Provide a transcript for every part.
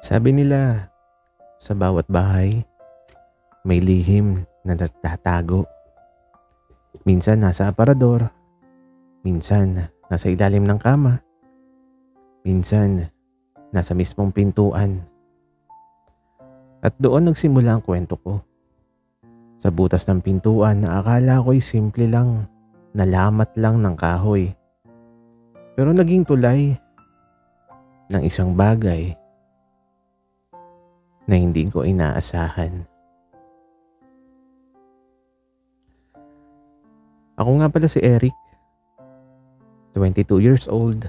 Sabi nila, sa bawat bahay, may lihim na natatago. Minsan nasa aparador, minsan nasa ilalim ng kama, minsan nasa mismong pintuan. At doon nagsimula ang kwento ko. Sa butas ng pintuan na akala ko'y simple lang, nalamat lang ng kahoy. Pero naging tulay ng isang bagay na hindi ko inaasahan. Ako nga pala si Eric, 22 years old,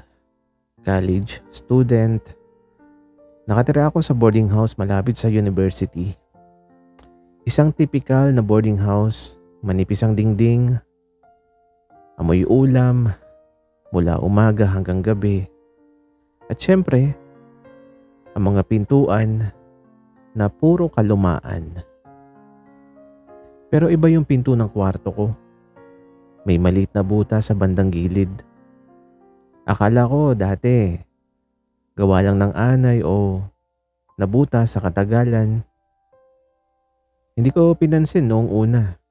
college student. Nakatira ako sa boarding house malapit sa university. Isang typical na boarding house, manipis ang dingding, amoy ulam, mula umaga hanggang gabi. At syempre, ang mga pintuan na puro kalumaan. Pero iba yung pinto ng kwarto ko. May maliit na buta sa bandang gilid. Akala ko dati, gawa lang ng anay o nabuta sa katagalan. Hindi ko pinansin noong una.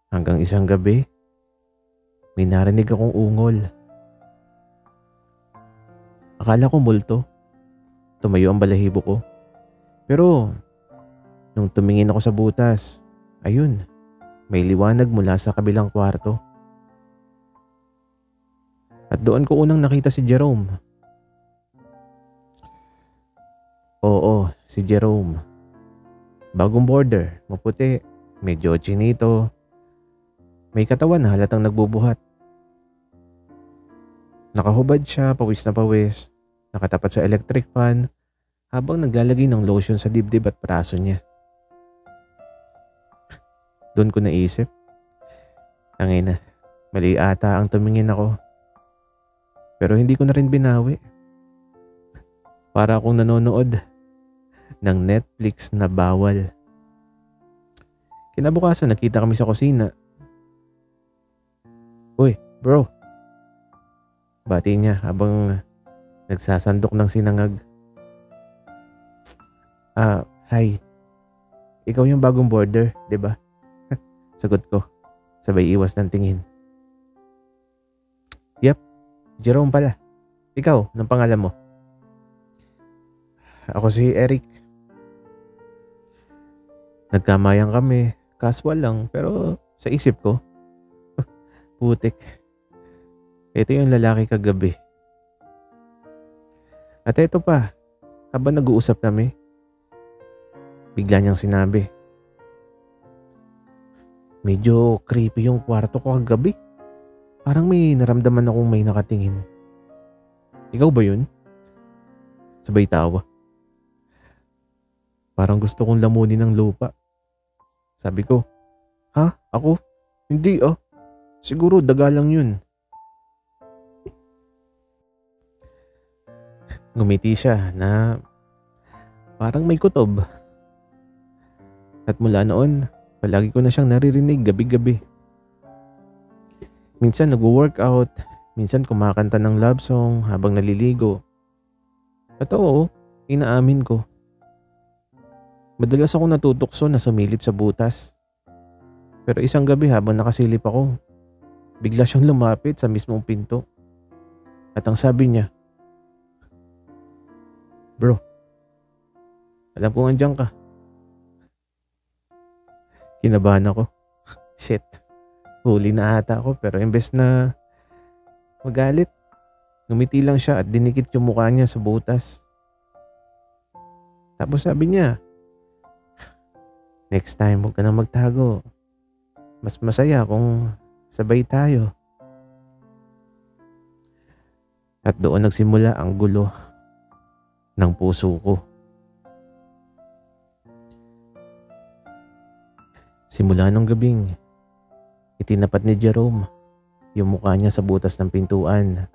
Hanggang isang gabi, may narinig akong ungol. Akala ko multo. Tumayo ang balahibo ko. Pero nung tumingin ako sa butas, ayun, may liwanag mula sa kabilang kwarto. At doon ko unang nakita si Jerome. Oo, si Jerome. Bagong border, maputi, medyo chinito. May katawan na halatang nagbubuhat. Nakahubad siya, pawis na pawis. Nakatapat sa electric fan habang naglalagay ng lotion sa dibdib at braso niya. Doon ko naisip, tangina, mali ata ang tumingin ako. Pero hindi ko na rin binawi. Para akong nanonood ng Netflix na bawal. Kinabukasan nakita kami sa kusina. Uy, bro. Bati niya habang nagsasandok ng sinangag. Hi. Ikaw yung bagong boarder, di ba? Sagot ko, sabay iwas ng tingin. Yep, Jerome pala. Ikaw, ng pangalan mo? Ako si Eric. Nagkamayan kami, casual lang, pero sa isip ko, putik. Ito yung lalaki kagabi. At ito pa, habang nag-uusap kami, bigla niyang sinabi, medyo creepy yung kwarto ko kagabi. Parang may naramdaman akong may nakatingin. Ikaw ba yun? Sabay tawa. Parang gusto kong lamunin ng lupa. Sabi ko, ha? Ako? Hindi ah. Siguro daga lang yun. Ngumiti siya na parang may kutob. At mula noon, palagi ko na siyang naririnig gabi-gabi. Minsan nag-workout, minsan kumakanta ng love song habang naliligo. At oo, inaamin ko. Madalas ako natutokso na sumilip sa butas. Pero isang gabi habang nakasilip ako, bigla siyang lumapit sa mismong pinto. At ang sabi niya, bro, alam kong andyan ka. Kinabahan ako. Shit. Huli na ata ako pero imbes na magalit, ngumiti lang siya at dinikit yung mukha niya sa butas. Tapos sabi niya, next time huwag ka na magtago. Mas masaya kung sabay tayo. At doon nagsimula ang gulo ng puso ko. Simula nung gabing, itinapat ni Jerome yung mukha niya sa butas ng pintuan.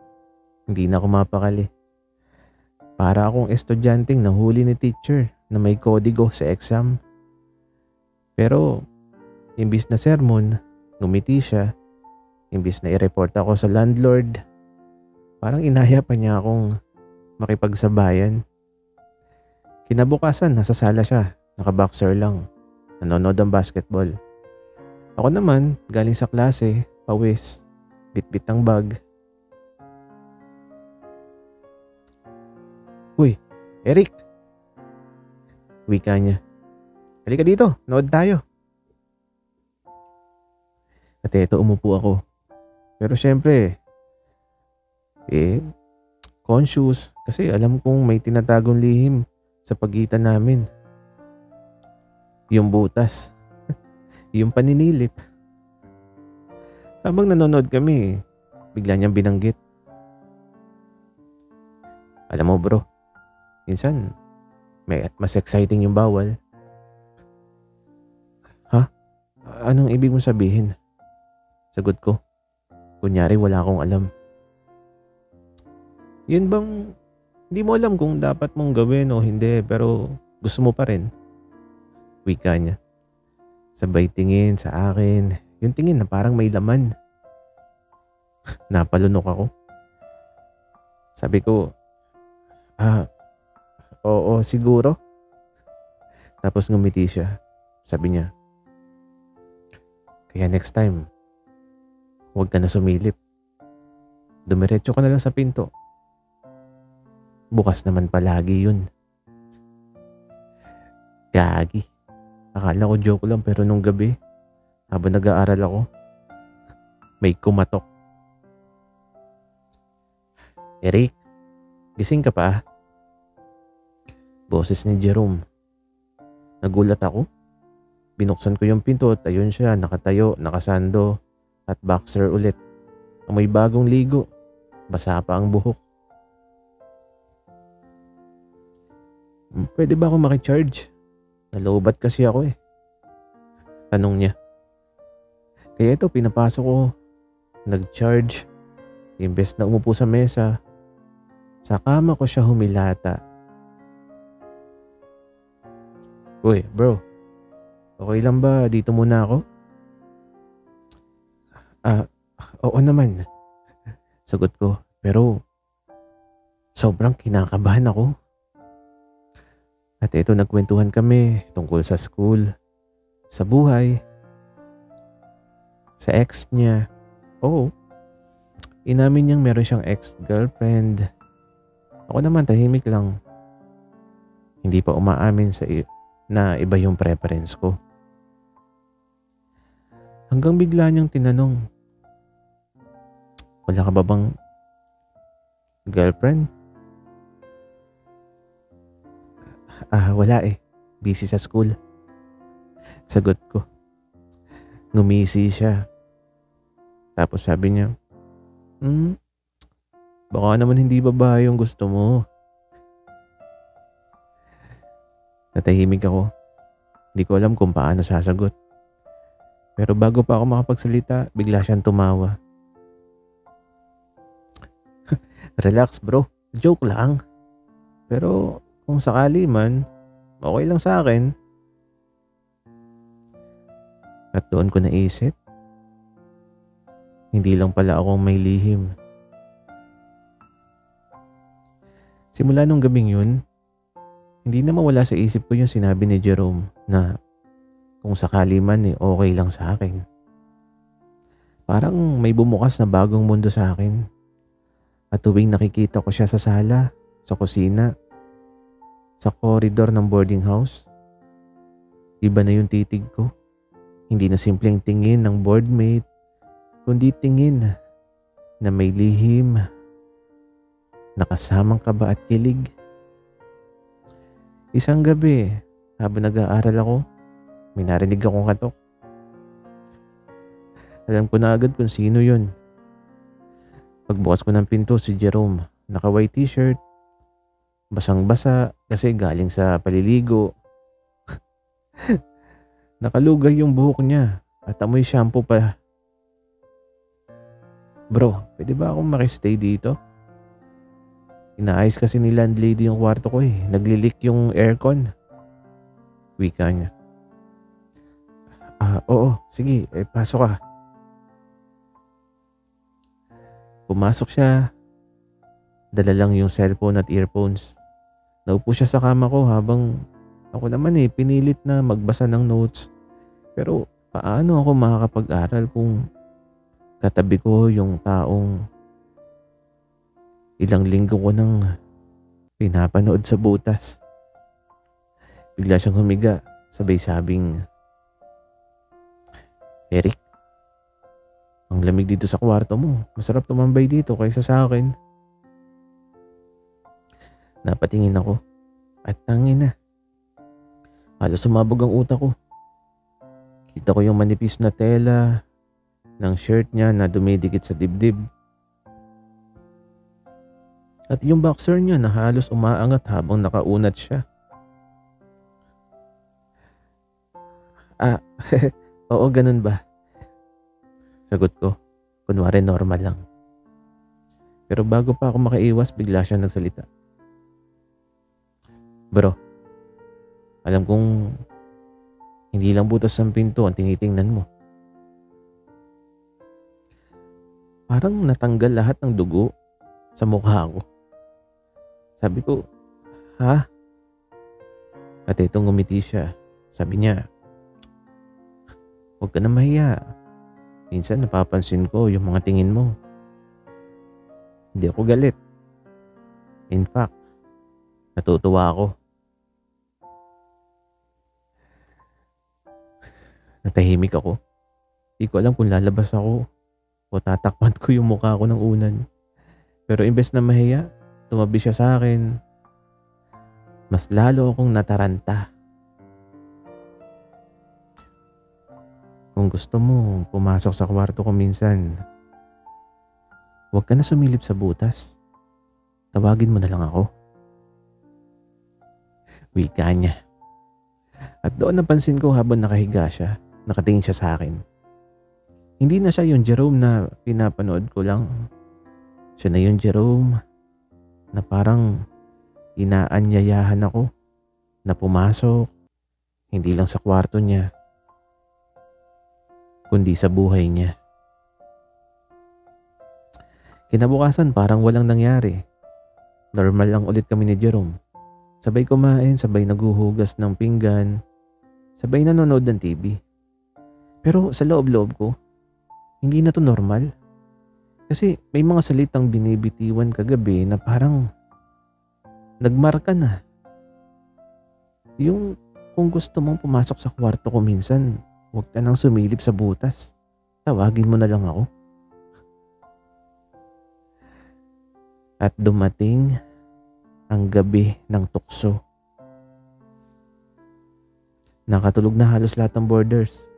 Hindi na ako mapakali. Para akong estudyanteng nahuli ni teacher na may kodigo sa exam. Pero, imbis na sermon, ngumiti siya. Imbis na i-report ako sa landlord, parang inaya pa niya akong makipagsabayan. Kinabukasan, nasa sala siya. Naka-boxer lang. Nanonood ng basketball. Ako naman, galing sa klase, pawis, bitbit ng bag. Uy, Eric! Wika niya. Halika dito, nood tayo. At eto, umupo ako. Pero syempre, conscious kasi alam kong may tinatagong lihim sa pagitan namin. Yung butas. Yung paninilip. Habang nanonood kami, bigla niyang binanggit. Alam mo bro, minsan mas exciting yung bawal. Ha? Anong ibig mo sabihin? Sagot ko. Kunyari wala akong alam. Yun bang hindi mo alam kung dapat mong gawin o hindi pero gusto mo pa rin? Wika niya. Sabay tingin sa akin. Yung tingin na parang may laman. Napalunok ako. Sabi ko, oo siguro. Tapos ngumiti siya. Sabi niya, kaya next time, huwag ka na sumilip. Dumiretso ka na lang sa pinto. Bukas naman palagi yun. Gagi. Akala ko joke lang pero nung gabi, habang nag-aaral ako, may kumatok. Eric, gising ka pa? Boses ni Jerome. Nagulat ako. Binuksan ko yung pinto at ayun siya, nakatayo, nakasando at boxer ulit. Amoy bagong ligo. Basa pa ang buhok. Pwede ba ako makicharge? Nalobat kasi ako eh. Tanong niya. Kaya ito, pinapasok ko. Nag-charge. Imbes na umupo sa mesa, sa kama ko siya humilata. Uy, bro. Okay lang ba dito muna ako? Oo naman. Sagot ko. Pero sobrang kinakabahan ako. At ito, nagkwentuhan kami tungkol sa school, sa buhay, sa ex niya. Oo. Inamin niyang meron siyang ex-girlfriend. Ako naman tahimik lang. Hindi pa umaamin na iba yung preference ko. Hanggang bigla niyang tinanong, wala ka ba bang girlfriend? Wala eh. Busy sa school. Sagot ko. Ngumisi siya. Tapos sabi niya, baka naman hindi babae yung gusto mo. Natahimik ako. Hindi ko alam kung paano sasagot. Pero bago pa ako makapagsalita, bigla siyang tumawa. Relax bro, joke lang. Pero kung sakali man, okay lang sa akin. At doon ko naisip, hindi lang pala akong may lihim. Simula nung gabing yun, hindi na mawala sa isip ko yung sinabi ni Jerome na kung sakali man okay lang sa akin. Parang may bumukas na bagong mundo sa akin. At tuwing nakikita ko siya sa sala, sa kusina, sa koridor ng boarding house, iba na yung titig ko. Hindi na simpleng tingin ng boardmate, kundi tingin na may lihim, nakasamang kaba at kilig. Isang gabi, habang nag-aaral ako, may narinig akong katok. Alam ko na agad kung sino yun. Pagbukas ko ng pinto, si Jerome, naka-white t-shirt, basang-basa kasi galing sa paliligo. Nakalugay yung buhok niya at amoy shampoo pa. Bro, pwede ba akong makistay dito? Inaayos kasi ni landlady yung kwarto ko eh. Naglilik yung aircon. Wika niya. Oo, sige, pasok ka. Pumasok siya. Dala lang yung cellphone at earphones. Naupo siya sa kama ko habang ako naman pinilit na magbasa ng notes. Pero paano ako makakapag-aral kung katabi ko yung taong ilang linggo ko nang pinapanood sa butas? Bigla siyang humiga, sabay sabing, "Eric, ang lamig dito sa kwarto mo. Masarap tumambay dito kaysa sa akin." Napatingin ako at tangin na. Halos sumabog ang utak ko. Kita ko yung manipis na tela ng shirt niya na dumidikit sa dibdib. At yung boxer niya na halos umaangat habang nakaunat siya. Ah, oo, ganun ba? Sagot ko, kunwari normal lang. Pero bago pa ako makaiwas, bigla siya nagsalita. "Bro, alam kong hindi lang butas ng pinto ang tinitingnan mo." Parang natanggal lahat ng dugo sa mukha ko. Sabi ko, "Ha?" At itong ngumiti siya. Sabi niya, "Huwag ka na mahiya. Minsan napapansin ko yung mga tingin mo." Hindi ako galit. In fact, natutuwa ako. Natahimik ako. Di ko alam kung lalabas ako o tatakpan ko yung mukha ko ng unan. Pero imbes na mahiya, tumabi siya sa akin. Mas lalo akong nataranta. "Kung gusto mo pumasok sa kwarto ko minsan, huwag ka na sumilip sa butas. Tawagin mo na lang ako." Wika niya. At doon napansin ko habang nakahiga siya, nakatingin siya sa akin. Hindi na siya yung Jerome na pinapanood ko lang. Siya na yung Jerome na parang inaanyayahan ako na pumasok, hindi lang sa kwarto niya, kundi sa buhay niya. Kinabukasan parang walang nangyari. Normal lang ulit kami ni Jerome. Sabay kumain, sabay naguhugas ng pinggan, sabay nanonood ng TV. Pero sa loob-loob ko, hindi na to normal. Kasi may mga salitang binibitiwan kagabi na parang nagmarka na. Yung kung gusto mong pumasok sa kwarto ko minsan, huwag ka nang sumilip sa butas. Tawagin mo na lang ako. At dumating ang gabi ng tukso. Nakatulog na halos lahat ng boarders.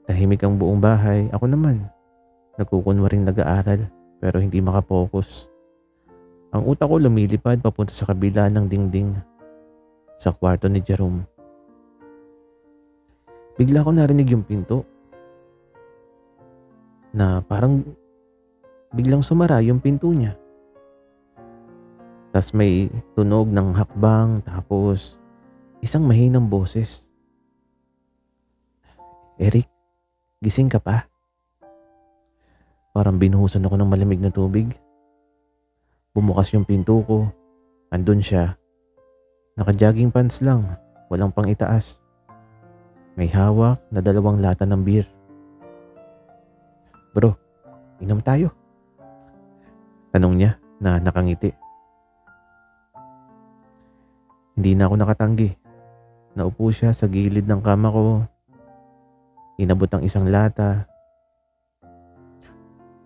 Tahimik ang buong bahay. Ako naman, nagkukunwaring nag-aaral pero hindi makapokus. Ang utak ko lumilipad papunta sa kabila ng dingding sa kwarto ni Jerome. Bigla ko narinig yung pinto na parang biglang sumara yung pinto niya. Tas may tunog ng hakbang, tapos isang mahinang boses. "Eric, gising ka pa?" Parang binuhusan ako ng malamig na tubig. Bumukas yung pinto ko. Andun siya. Naka-jogging pants lang, walang pang itaas. May hawak na 2 lata ng beer. "Bro, inom tayo?" Tanong niya na nakangiti. Hindi na ako nakatanggi. Naupo siya sa gilid ng kama ko. Inabot ang isang lata.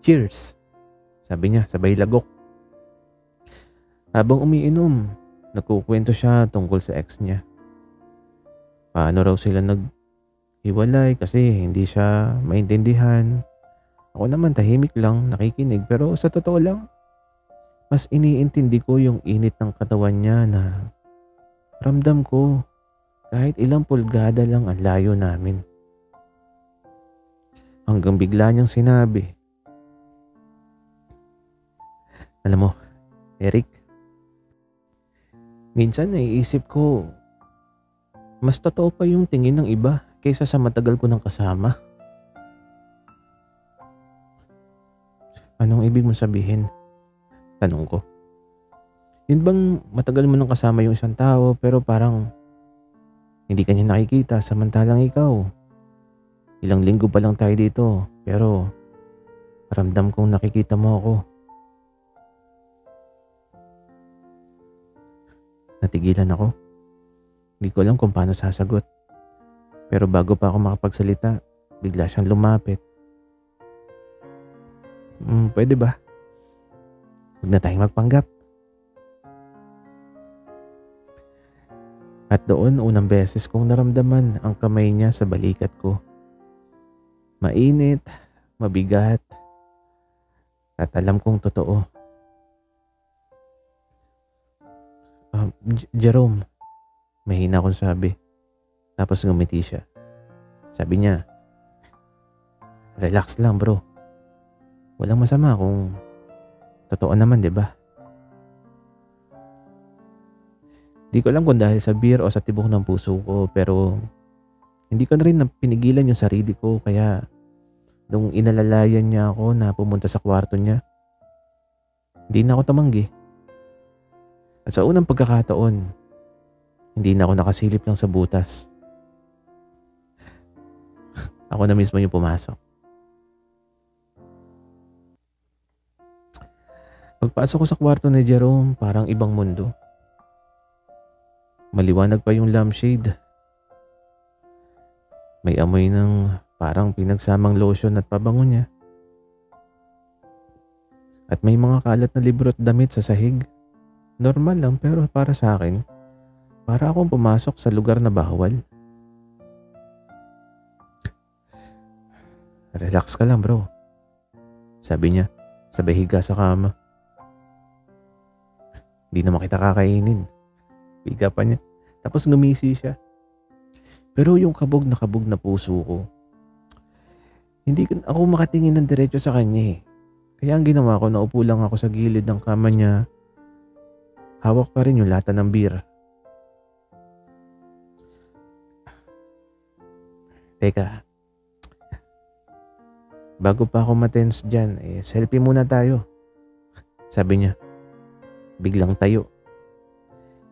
"Cheers," sabi niya sabay lagok. Habang umiinom, nagkukwento siya tungkol sa ex niya. Paano raw sila naghiwalay kasi hindi siya maintindihan. Ako naman tahimik lang, nakikinig, pero sa totoo lang, mas iniintindi ko yung init ng katawan niya na ramdam ko kahit ilang pulgada lang ang layo namin. Hanggang bigla niyang sinabi, "Alam mo, Eric, minsan naiisip ko, mas totoo pa yung tingin ng iba kaysa sa matagal ko ng kasama." "Anong ibig mong sabihin?" tanong ko. Yun bang matagal mo nang kasama yung isang tao pero parang hindi ka niya nakikita samantalang ikaw. Ilang linggo pa lang tayo dito pero ramdam kong nakikita mo ako. Natigilan ako. Hindi ko alam kung paano sasagot. Pero bago pa ako makapagsalita, bigla siyang lumapit. Pwede ba? Huwag na tayong magpanggap. At doon unang beses kong naramdaman ang kamay niya sa balikat ko. Mainit, mabigat, at alam kong totoo. Jerome, mahina akong sabi. Tapos ngumiti siya. Sabi niya, relax lang bro. Walang masama kung totoo naman, di ba? Di ko alam kung dahil sa beer o sa tibok ng puso ko, pero hindi ko na rin pinigilan yung sarili ko, kaya nung inalalayan niya ako na pumunta sa kwarto niya, hindi na ako tumanggi. At sa unang pagkakataon, hindi na ako nakasilip lang sa butas. Ako na mismo yung pumasok. Pagpasok ko sa kwarto ni Jerome, parang ibang mundo. Maliwanag pa yung lampshade. May amoy ng parang pinagsamang lotion at pabango niya. At may mga kalat na libro at damit sa sahig. Normal lang pero para sa akin, para akong pumasok sa lugar na bawal. Relax ka lang bro. Sabi niya, sabay higa sa kama. Hindi naman kita kakainin. Higa pa niya. Tapos ngumisi siya. Pero yung kabog na puso ko, hindi ako makatingin ng diretso sa kanya eh. Kaya ang ginawa ko, naupo lang ako sa gilid ng kama niya. Hawak pa rin yung lata ng beer. Teka. Bago pa ako matense dyan, selfie muna tayo. Sabi niya. Biglang tayo.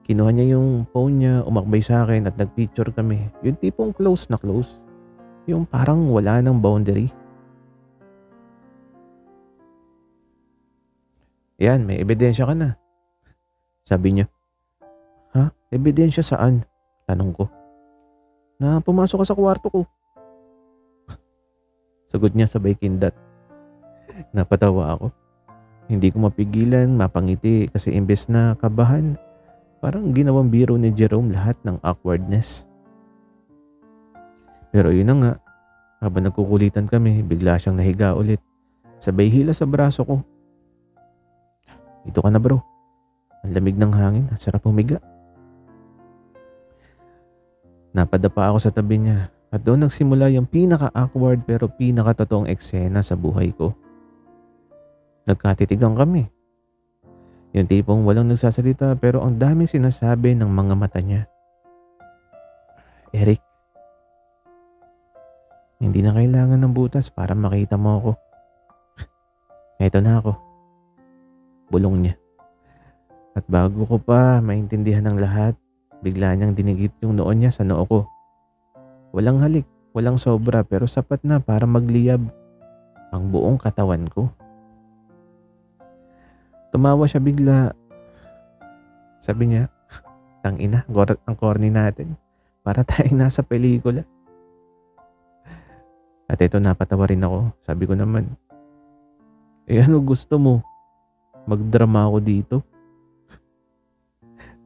Kinuha niya yung phone niya, umakbay sa akin at nagpicture kami. Yung tipong close na close. Yung parang wala ng boundary. Yan, may ebidensya ka na. Sabi niya. Ha? Ebidensya saan? Tanong ko. Na pumasok ka sa kwarto ko. Sagot niya sabay kindat. Napatawa ako. Hindi ko mapigilan, mapangiti kasi imbes na kabahan, parang ginawang biro ni Jerome lahat ng awkwardness. Pero yun na nga, habang nagkukulitan kami, bigla siyang nahiga ulit. Sabay hila sa braso ko. Dito ka na bro. Ang lamig ng hangin, sarap humiga. Napadapa ako sa tabi niya at doon nagsimula yung pinaka-awkward pero pinaka-totoong eksena sa buhay ko. Nagkatitigan kami. Yung tipong walang nagsasalita pero ang daming sinasabi ng mga mata niya. Eric, hindi na kailangan ng butas para makita mo ako. Ito na ako. Bulong niya. At bago ko pa maintindihan ng lahat, bigla niyang dinigit yung noo niya sa noo ko. Walang halik, walang sobra pero sapat na para magliyab ang buong katawan ko. Tumawa siya bigla. Sabi niya, tangina, ang corny natin. Para tayong nasa pelikula. At ito napatawa rin ako. Sabi ko naman, ano gusto mo? Magdrama ako dito?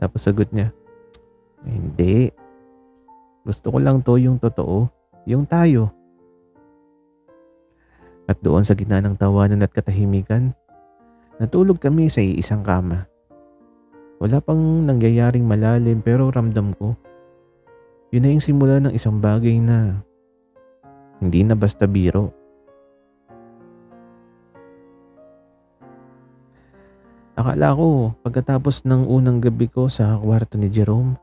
Tapos sagot niya, hindi. Gusto ko lang to yung totoo. Yung tayo. At doon sa gitna ng tawanan at katahimikan, natulog kami sa isang kama. Wala pang nangyayaring malalim pero ramdam ko. Yun na yung simula ng isang bagay na hindi na basta biro. Akala ko pagkatapos ng unang gabi ko sa kwarto ni Jerome,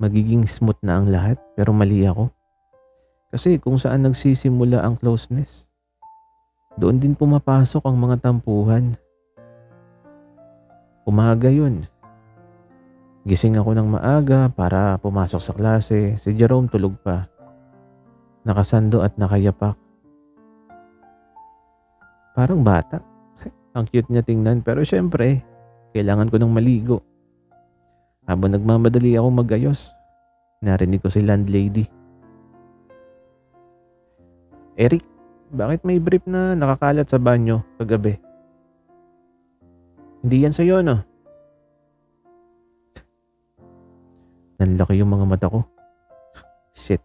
magiging smooth na ang lahat pero mali ako. Kasi kung saan nagsisimula ang closeness, doon din pumapasok ang mga tampuhan. Umaga yun. Gising ako ng maaga para pumasok sa klase. Si Jerome tulog pa. Nakasando at nakayapak. Parang bata. Ang cute niya tingnan pero syempre, kailangan ko ng maligo. Habang nagmamadali ako magayos, narinig ko si landlady. Eric, bakit may brief na nakakalat sa banyo kagabi? Hindi yan sa'yo, no? Nanlaki yung mga mata ko. Shit,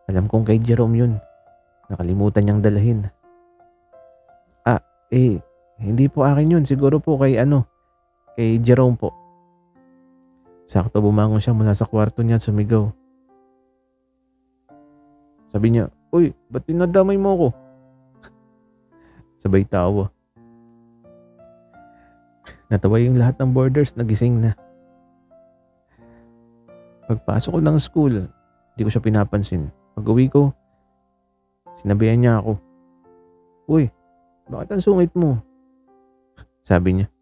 alam kong kay Jerome yun. Nakalimutan niyang dalahin. Hindi po akin yun. Siguro po kay kay Jerome po. Sakto bumangon siya mula sa kwarto niya at sumigaw. Sabi niya, "Uy, ba't dinadamay mo ako?" Sabay tawa. Natawa yung lahat ng boarders na gising na. Pagpasok ko ng school, di ko siya pinapansin. Pag-uwi ko, sinabihan niya ako, "Uy, bakit ang sungit mo?" Sabi niya,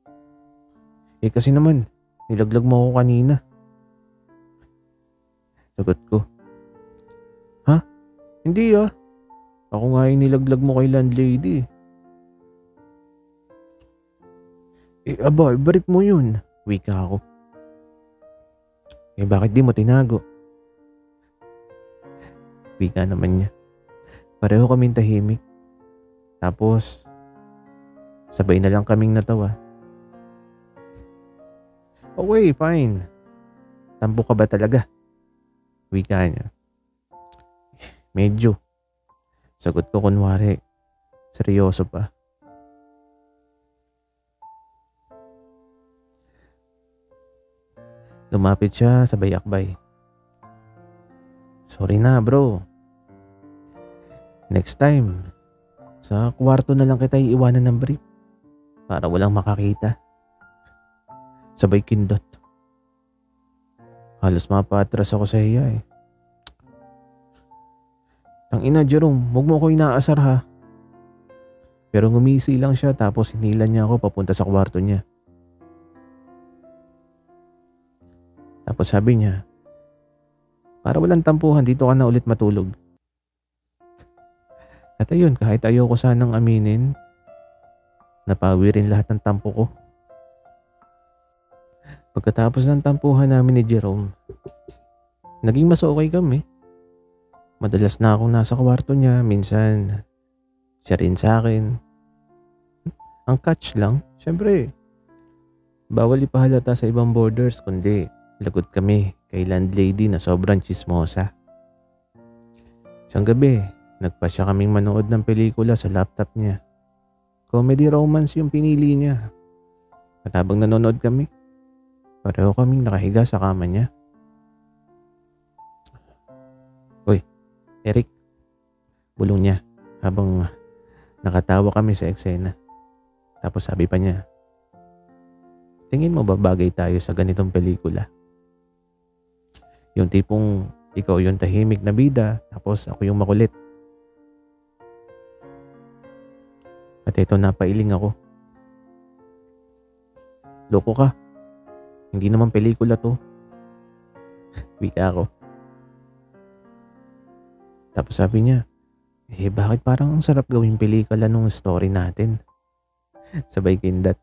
kasi naman, nilaglag mo ako kanina." Sagot ko, "Ha? Hindi ah. Ako nga yung nilaglag mo kay landlady." Barip mo yun." Wika ako. Bakit di mo tinago?" Wika naman niya. Pareho kaming tahimik. Tapos, sabay na lang kaming natawa. "Okay, fine. Tampo ka ba talaga?" Wika niya. "Medyo." Sagot ko kunwari. Seryoso pa. Lumapit siya sabay akbay. "Sorry na bro. Next time, sa kwarto na lang kita iiwanan ng brief para walang makakita." Sabay kindot. Halos mapatras ako sa hiya eh. "Tangina Jerome, huwag mo ako inaasar ha." Pero ngumisi lang siya tapos hinilan niya ako papunta sa kwarto niya. Tapos sabi niya, "Para walang tampuhan, dito ka na ulit matulog." At ayun, kahit ayoko sanang aminin, napawi rin lahat ng tampo ko. Pagkatapos ng tampuhan namin ni Jerome, naging mas okay kami. Madalas na akong nasa kwarto niya, minsan siya rin sa akin. Ang catch lang, syempre, bawal ipahalata sa ibang boarders kundi lagot kami kay landlady na sobrang chismosa. Isang gabi, nagpasya kaming manood ng pelikula sa laptop niya. Comedy romance yung pinili niya. At habang nanonood kami, pareho kaming nakahiga sa kama niya. "Uy, Eric," bulong niya habang nakatawa kami sa eksena. Tapos sabi pa niya, "Tingin mo ba bagay tayo sa ganitong pelikula? Yung tipong ikaw yung tahimik na bida, tapos ako yung makulit." At ito, napailing ako. "Loko ka. Hindi naman pelikula to." Wika ako. Tapos sabi niya, "Bakit parang ang sarap gawing pelikula nung story natin?" Sabay kindat.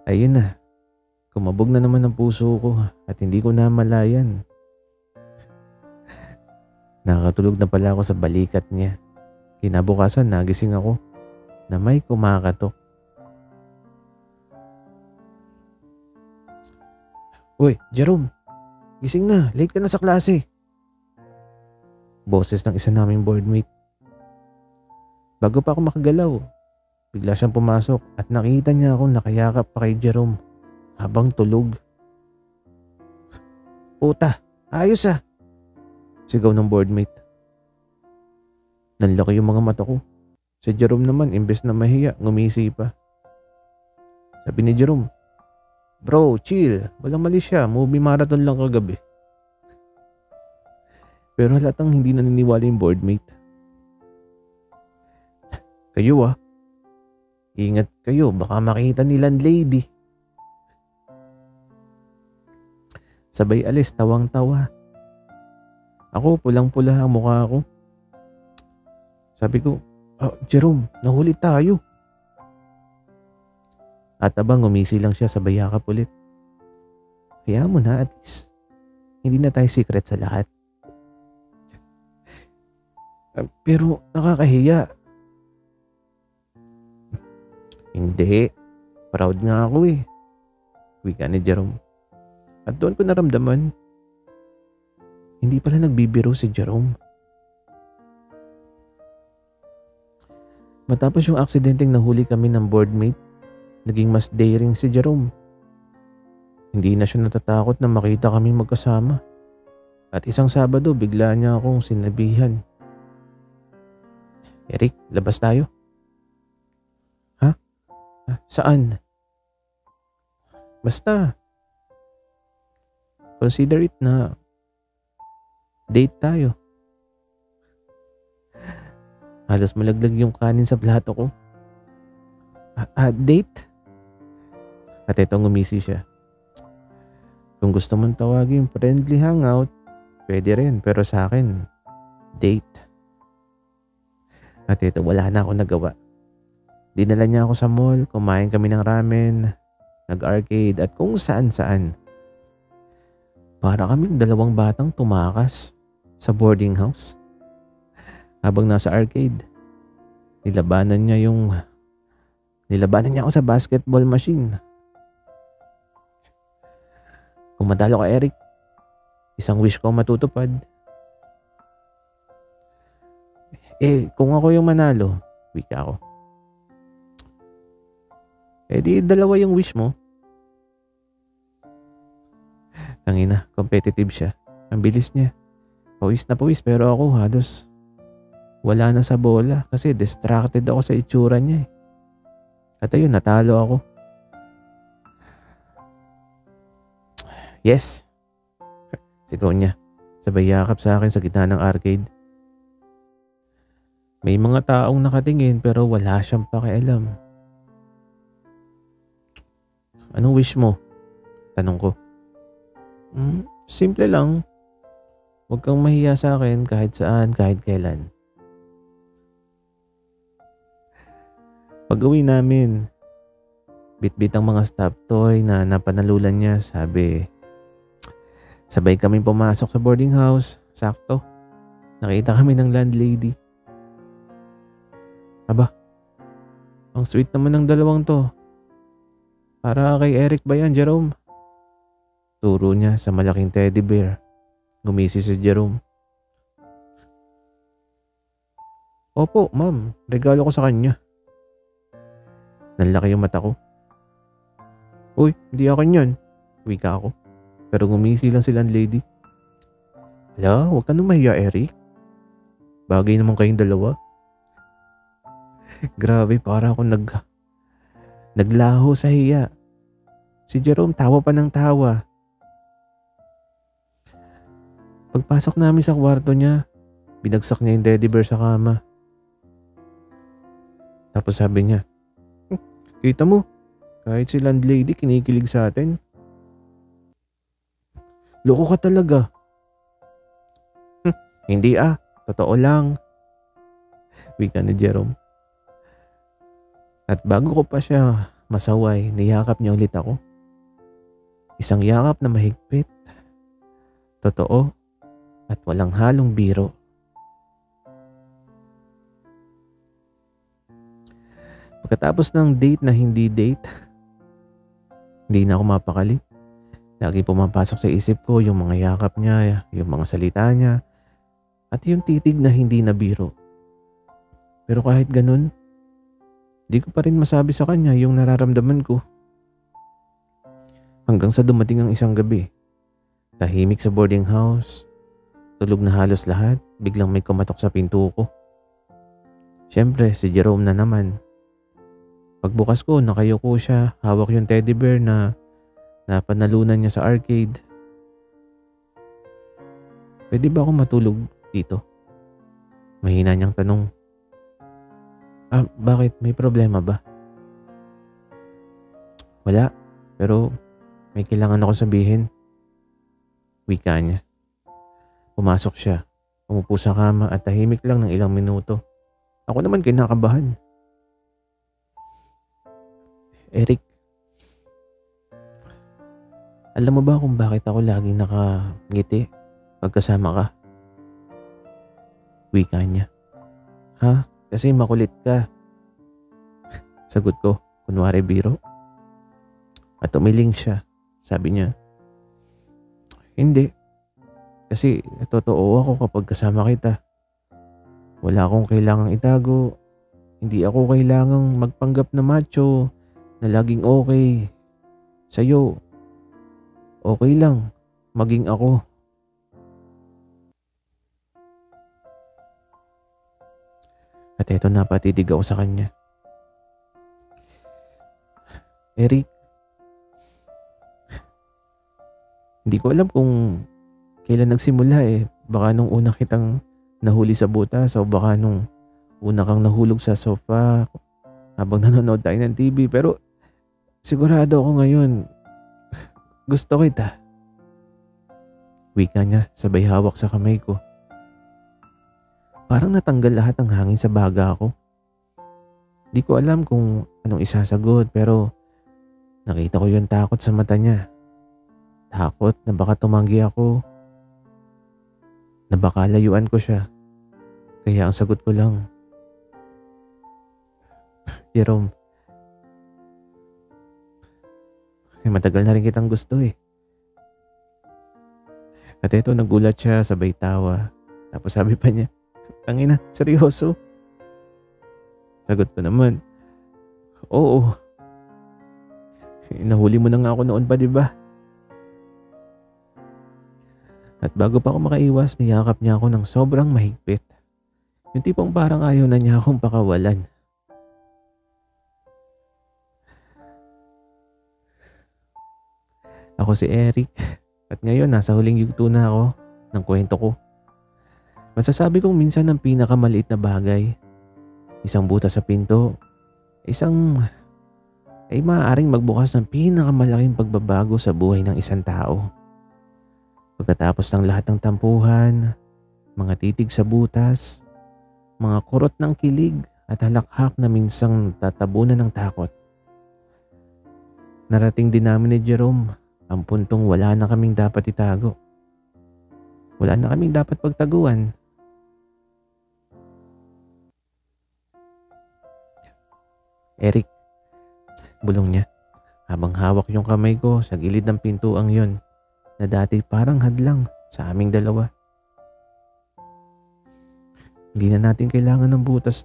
Ayun na. Kumabog na naman ang puso ko at hindi ko namalayan. Nakatulog na pala ako sa balikat niya. Kinabukasan nagising ako na may kumakatok. "Uy, Jerome, gising na. Late ka na sa klase." Boses ng isa naming boardmate. Bago pa ako makagalaw, bigla siyang pumasok at nakita niya akong nakayakap pa kay Jerome habang tulog. "Puta, ayos ah," sigaw ng boardmate. Nanlaki yung mga mata ko. Si Jerome naman, imbes na mahiya, ngumisi pa. Sabi ni Jerome, "Bro, chill. Walang mali siya. Movie marathon lang kagabi." Pero halatang hindi naniniwala yung boardmate. "Kayo ah. Ingat kayo. Baka makita ni landlady." Sabay alis, tawang-tawa. Ako, pulang-pula ang mukha ko. Sabi ko, Jerome, nahuli tayo. At abang umisi lang siya, sabay yakap ulit. Kaya mo na, at least hindi na tayo secret sa lahat. Pero nakakahiya. Hindi. Proud nga ako eh. Wika ni Jerome. At doon ko naramdaman, hindi pala nagbibiro si Jerome. Matapos yung aksidenteng nahuli kami ng boardmate, naging mas daring si Jerome. Hindi na siya natatakot na makita kami magkasama. At isang Sabado, bigla niya akong sinabihan. Eric, labas tayo. Ha? Saan? Basta. Consider it na date tayo. Halos malaglag yung kanin sa plato ko. Date? At etong umisi siya. Kung gusto mong tawagin friendly hangout, pwede rin. Pero sa akin, date. At ito, wala na ako nagawa. Dinala niya ako sa mall, kumain kami ng ramen, nag-arcade at kung saan-saan. Para kaming dalawang batang tumakas sa boarding house. Habang nasa arcade, nilabanan niya ako sa basketball machine. Kung madalo ka, Eric, isang wish ko matutupad. Kung ako yung manalo, wika ako. Di dalawa yung wish mo. Tangina, competitive siya. Ang bilis niya. Pawis na pawis pero ako halos wala na sa bola kasi distracted ako sa itsura niya eh. At ayun, natalo ako. Yes. Sigaw niya. Sabay yakap sa akin sa gitna ng arcade. May mga taong nakatingin pero wala siyang pakialam. Anong wish mo? Tanong ko. Simple lang. Huwag kang mahiya sa akin kahit saan, kahit kailan. Pag-uwi namin, bit-bit ang mga stop toy na napanalulan niya. Sabay kaming pumasok sa boarding house. Sakto. Nakita kami ng landlady. Aba, ang sweet naman ng dalawang to. Para kay Eric ba yan, Jerome? Turo niya sa malaking teddy bear. Gumisi si Jerome. Opo, ma'am. Regalo ko sa kanya. Nanlaki yung mata ko. Uy, hindi akin yan. Wika ako. Pero gumisi lang si landlady. Hala, huwag ka nang mahiya, Eric. Bagay naman kayong dalawa. Grabe, para ako naglaho sa hiya. Si Jerome tawa pa ng tawa. Pagpasok namin sa kwarto niya, binagsak niya yung teddy bear sa kama. Tapos sabi niya, kita mo, kahit si landlady kinikilig sa atin. Loko ka talaga. Hindi totoo lang. Wika ni Jerome. At bago ko pa siya masaway, niyakap niya ulit ako. Isang yakap na mahigpit. Totoo at walang halong biro. Pagkatapos ng date na hindi date, hindi na ako mapakali. Lagi pumapasok sa isip ko yung mga yakap niya, yung mga salita niya, at yung titig na hindi na biro. Pero kahit ganun, di ko pa rin masabi sa kanya yung nararamdaman ko. Hanggang sa dumating ang isang gabi, tahimik sa boarding house, tulog na halos lahat, biglang may kumatok sa pinto ko. Siyempre, si Jerome na naman. Pagbukas ko, nakayuko siya, hawak yung teddy bear na napanalunan niya sa arcade. Pwede ba ako matulog dito? Mahina niyang tanong. Bakit? May problema ba? Wala, pero may kailangan ako sabihin. wika niya. Pumasok siya, umupo sa kama at tahimik lang ng ilang minuto. Ako naman kinakabahan. Eric, alam mo ba kung bakit ako laging nakangiti pagkasama ka? Wika niya. Ha? Kasi makulit ka. Sagot ko, kunwari biro. At umiling siya. Sabi niya, hindi. Kasi totoo ako kapag kasama kita. Wala akong kailangang itago. Hindi ako kailangang magpanggap na macho na laging okay. Sa'yo, okay lang maging ako. At eto na, patitig ako sa kanya. Eric, hindi ko alam kung kailan nagsimula eh. Baka nung una kitang nahuli sa butas o baka nung una kang nahulog sa sofa habang nanonood tayo ng TV. Pero sigurado ako ngayon, gusto kita. Wika niya, sabay hawak sa kamay ko. Parang natanggal lahat ng hangin sa baga ko. Di ko alam kung anong isasagot pero nakita ko yung takot sa mata niya. Takot na baka tumanggi ako. Na baka layuan ko siya. Kaya ang sagot ko lang, Jerome, matagal na rin kitang gusto eh. At eto nagulat siya, sabay tawa. Tapos sabi pa niya, tangina, seryoso? Sagot ko naman, oo. Nahuli mo na nga ako noon pa, diba? At bago pa ako makaiwas, niyakap niya ako ng sobrang mahigpit. Yung tipong parang ayaw na niya akong pakawalan. Ako si Eric at ngayon nasa huling yugto na ako ng kwento ko. Masasabi kong minsan ang pinakamaliit na bagay, isang butas sa pinto, ay maaaring magbukas ng pinakamalaking pagbabago sa buhay ng isang tao. Pagkatapos ng lahat ng tampuhan, mga titig sa butas, mga kurot ng kilig at halakhak na minsang tatabunan ng takot. Narating din namin ni Jerome ang puntong wala na kaming dapat itago. Wala na kaming dapat pagtaguan. Eric, bulong niya habang hawak yung kamay ko sa gilid ng pintuang yon na dati parang hadlang sa aming dalawa. Hindi na natin kailangan ng butas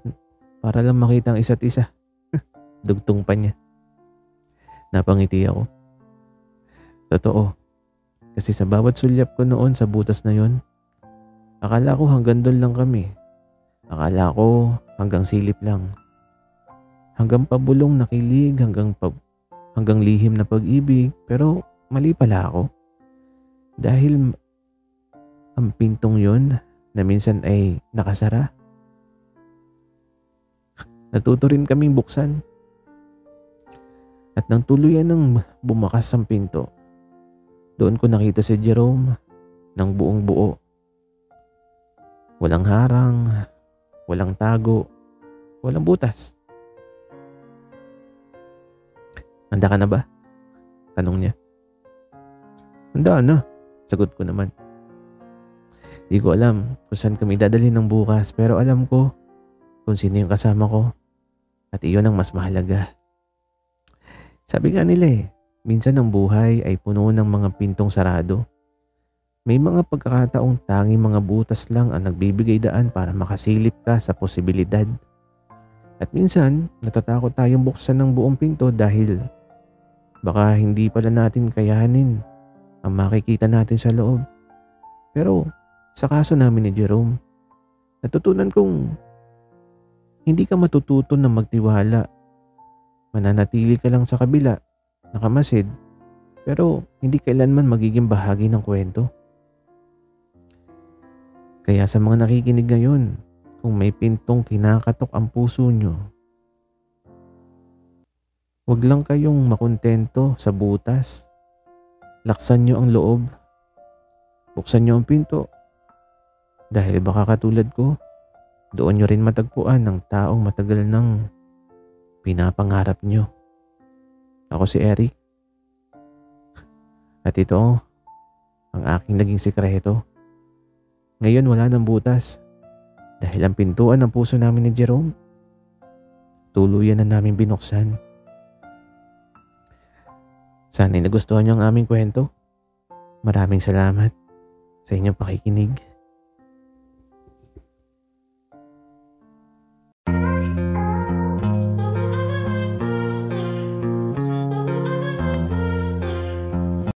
para lang makita ang isa't isa. Dugtong pa niya. Napangiti ako. Totoo. Kasi sa bawat sulyap ko noon sa butas na yon, akala ko hanggang doon lang kami. Akala ko hanggang silip lang. Hanggang pabulong na kilig, hanggang lihim na pag-ibig. Pero mali pala ako. Dahil ang pintong yon na minsan ay nakasara, natuto rin kaming buksan. At nang tuluyan ng bumakas ang pinto, doon ko nakita si Jerome ng buong buo. Walang harang, walang tago, walang butas. Handa ka na ba? Tanong niya. Handa na, sagot ko naman. Di ko alam kung saan kami dadalhin ng bukas pero alam ko kung sino yung kasama ko at iyon ang mas mahalaga. Sabi nga nila minsan ang buhay ay puno ng mga pintong sarado. May mga pagkakataong tanging mga butas lang ang nagbibigay daan para makasilip ka sa posibilidad. At minsan natatakot tayong buksan ng buong pinto dahil baka hindi pala natin kayanin ang makikita natin sa loob. Pero sa kaso namin ni Jerome, natutunan kong hindi ka matututo na magtiwala. Mananatili ka lang sa kabila, nakamasid, pero hindi kailanman magiging bahagi ng kwento. Kaya sa mga nakikinig ngayon, kung may pintong kinakatok ang puso nyo, huwag lang kayong makontento sa butas. Laksan nyo ang loob. Buksan niyo ang pinto. Dahil baka katulad ko, doon niyo rin matagpuan ng taong matagal nang pinapangarap niyo. Ako si Eric. At ito ang aking naging sikreto. Ngayon wala nang butas dahil ang pintuan ng puso namin ni Jerome tuluyan na namin binuksan. Sana'y nagustuhan niyo ang aming kwento. Maraming salamat sa inyong pakikinig.